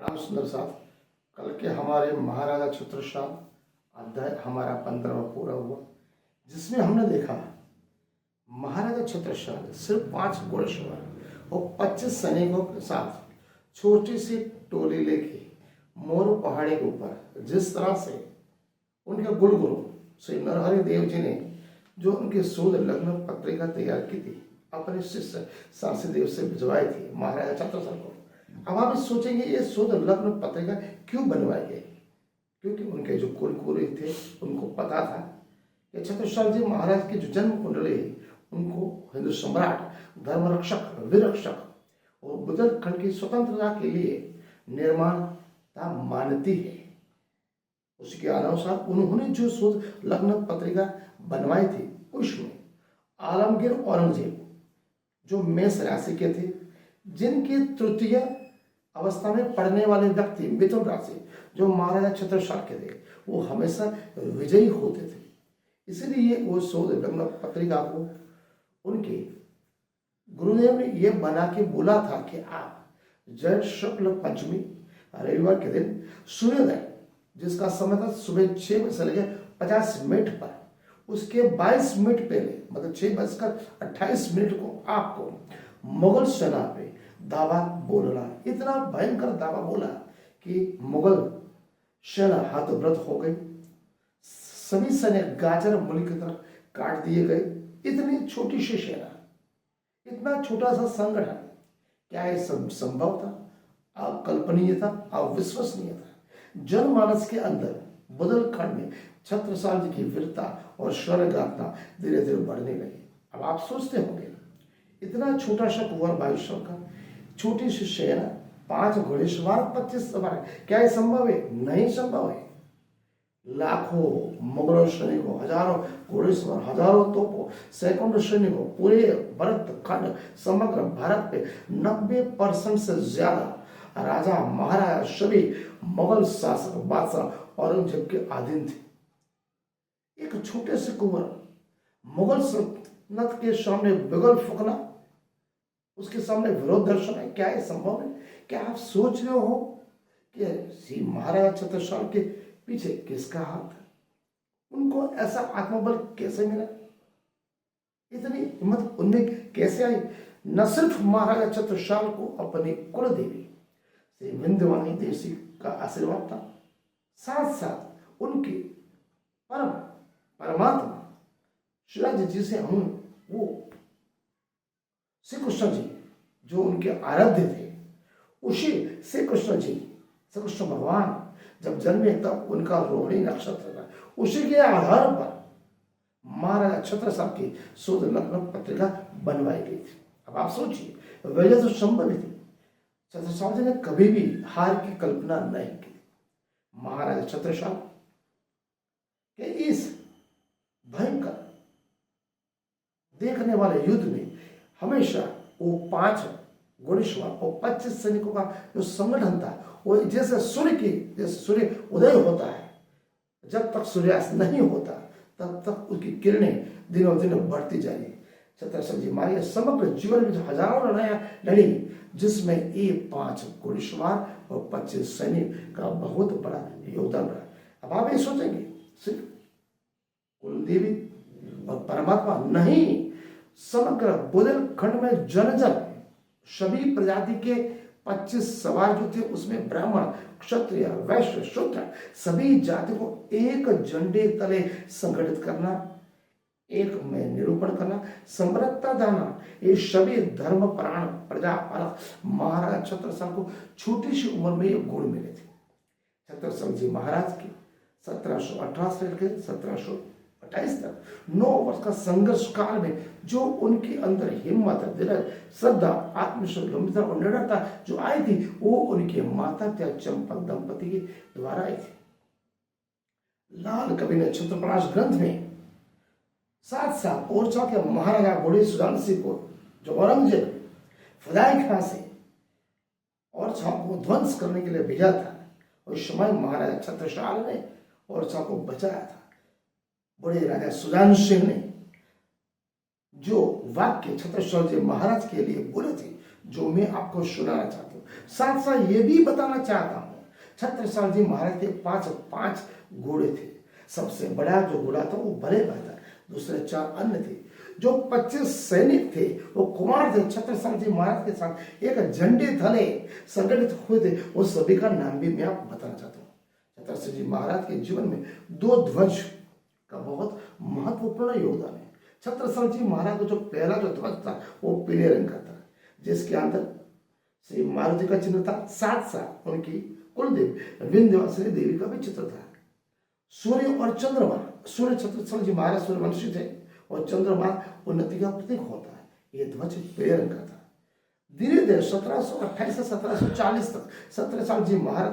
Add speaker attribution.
Speaker 1: प्रणाम सुंदर साथ। कल के हमारे महाराजा छत्रसाल अध्याय हमारा 15वां पूरा हुआ, जिसमें हमने देखा महाराजा छत्रसाल सिर्फ 5 घोड़सवार और 25 सैनिकों के साथ छोटी सी टोली लेके मोरू पहाड़ी के ऊपर जिस तरह से उनके गुरुगुरु श्री नरहरि देव जी ने जो उनकी शोध लग्न पत्रिका तैयार की थी, अपने शिष्य सारसी देव से भिजवाई थी महाराजा छत्रसाल को। अब आप सोचेंगे ये शोध लग्न पत्रिका क्यों बनवाई गई? क्योंकि उनके जो कुलगुरु थे उनको पता था कि छत्रसाल जी महाराज की जो जन्म कुंडली है उनको हिंदू सम्राट, धर्मरक्षक, वीररक्षक और बुंदेलखंड की स्वतंत्रता के लिए निर्माणता मानती है। उसके अनुसार उन्होंने जो शोध लग्न पत्रिका बनवाई थी उसमें आलमगीर औरंगजेब जो मेष राशि के थे, जिनकी तृतीय अवस्था में पढ़ने वाले व्यक्ति मिथुन राशि जो महाराजा छत्रसाल के थे, वो हमेशा विजयी होते थे। इसलिए वो शोध लग्न पत्रिका को उनके गुरुदेव ने यह बना के बोला था कि आप जैठ शुक्ल पंचमी रविवार के दिन सूर्योदय, जिसका समय था सुबह 6 बजे से लेकर 50 मिनट पर, उसके 22 मिनट पहले मतलब 6:28 को आपको मुगल सेना पे दावा बोलना। इतना भयंकर दावा बोला कि मुगल सेना हतप्रभ हो गई। सभी सैनिक गाजर मूली की तरह काट दिए गए। इतनी छोटी सी सेना, इतना छोटा सा संगठन, क्या ये सब संभव था? अकल्पनीय था, अविश्वसनीय था। जनमानस के अंदर बुंदेलखंड में छत्रसाल जी की वीरता और शौर्य गाथा धीरे धीरे बढ़ने लगी। अब आप सोचते होंगे इतना छोटा सा कुंवर बायुसर का छोटी सी सेना, 5 घोड़ेसवार, 25 सवार, क्या ये संभव है? नहीं संभव है। लाखों मुगलों सैनिकों, हजारों घोड़ेसवार, हजारों तोपों, सैकड़ों सैनिकों, पूरे भरत खंड समग्र भारत पे 90% से ज्यादा राजा महाराजा सभी मुगल शासक बादशाह औरंगजेब के अधीन थे। एक छोटे से कुंवर मुगल सल्तनत के सामने बिगल फूकना, उसके सामने विरोध दर्शन है, क्या ये संभव है? क्या आप सोच रहे हो कि श्री महाराजा छत्रसाल के पीछे किसका हाथ है? उनको ऐसा आत्मबल कैसे मिला? इतनी हिम्मत उनमें कैसे आई? न सिर्फ महाराजा छत्रसाल को अपनी कुल देवी श्री विंध्यवाणी देवी का आशीर्वाद था, साथ साथ उनके परमात्मा शिवाजी जी से हम वो श्री कृष्ण जी जो उनके आराध्य थे, उसी श्री कृष्ण जी, श्री कृष्ण भगवान जब जन्मे तब उनका रोहिणी नक्षत्र था। उसी के आधार पर महाराजा छत्रसाल की शोध लग्न पत्रिका बनवाई गई थी। अब आप सोचिए वजह तो संभव थी। छत्रसाल जी ने कभी भी हार की कल्पना नहीं की। महाराजा छत्रसाल के इस भयंकर देखने वाले युद्ध में हमेशा वो 5 घोड़ेसवार और 25 सैनिकों का जो संगठन था, वो जैसे सूर्य उदय होता है, जब तक सूर्यास्त नहीं होता तब तक उसकी किरणें दिनों दिन बढ़ती जा रही। छत्रसाल जी हमारे समग्र जीवन में जो हजारों लड़ाइयां लड़ी, जिसमें ये 5 घोड़ेसवार और 25 सैनिक का बहुत बड़ा योगदान रहा। अब आप ये सोचेंगे सिर्फ कुलदेवी और परमात्मा नहीं, समग्र बुंदेलखंड में जन सभी प्रजाति के 25 सवार जो थे, उसमें ब्राह्मण, क्षत्रिय, वैश्य, शूद्र सभी जाति को एक झंडे तले संगठित करना, एक में निरूपण करना, समृद्धता दाना, ये सभी धर्मपरायण प्रजापालक महाराजा छत्रसाल को छोटी सी उम्र में ये गुण मिले थे। छत्रसाल जी महाराज की 1718 से लेकर 1728 तक 9 वर्ष का संघर्ष काल में जो उनके अंदर हिम्मत, धीरज, श्रद्धा, आत्मविश्वास, गंभीरता और निडरता जो आई थी, वो उनके माता पिता चंपक दंपति के द्वारा आई थी। लाल कवि ने छत्रप्रकाश ग्रंथ में साथ साथ ओरछा के महाराजा बूढ़े सुजान सिंह को जो औरंगजेब फदाई खां से ओरछा को ध्वंस करने के लिए भेजा था, उस समय महाराजा छत्रसाल ने ओरछा को बचाया था। बड़े राजा सुजान सिंह ने जो वाक्य छत्रसाल जी महाराज के लिए बोले थे, जो मैं आपको सुनाना चाहता हूँ। साथ साथ ये भी बताना चाहता हूँ, छत्रसाल जी महाराज के पांच पांच घोड़े थे। सबसे बड़ा जो घोड़ा था वो भले बहादुर, दूसरे 4 अन्य थे। जो 25 सैनिक थे वो कुमार थे। छत्रसाल जी महाराज के साथ एक झंडे थले संगठित हुए थे, वो सभी का नाम भी मैं आपको बताना चाहता हूँ। छत्रसाल जी महाराज के जीवन में 2 ध्वज का बहुत महत्वपूर्ण योगदान है। छत्रसाल जी महाराज का जो पहला जो ध्वज था वो पीले रंग का था, जिसके अंदर श्री मारुति का चिन्ह था, साथ साथ उनकी कुलदेवी विंध्यवासिनी देवी का भी चित्र था। सूर्य और चंद्रमा, सूर्य छत्रसाल जी महाराज सूर्यवंशी थे और चंद्रमा उन्नति का प्रतीक होता है। ये ध्वज पीले रंग का था। धीरे धीरे 1728 से 1740 तक छत्रसाल जी महाराज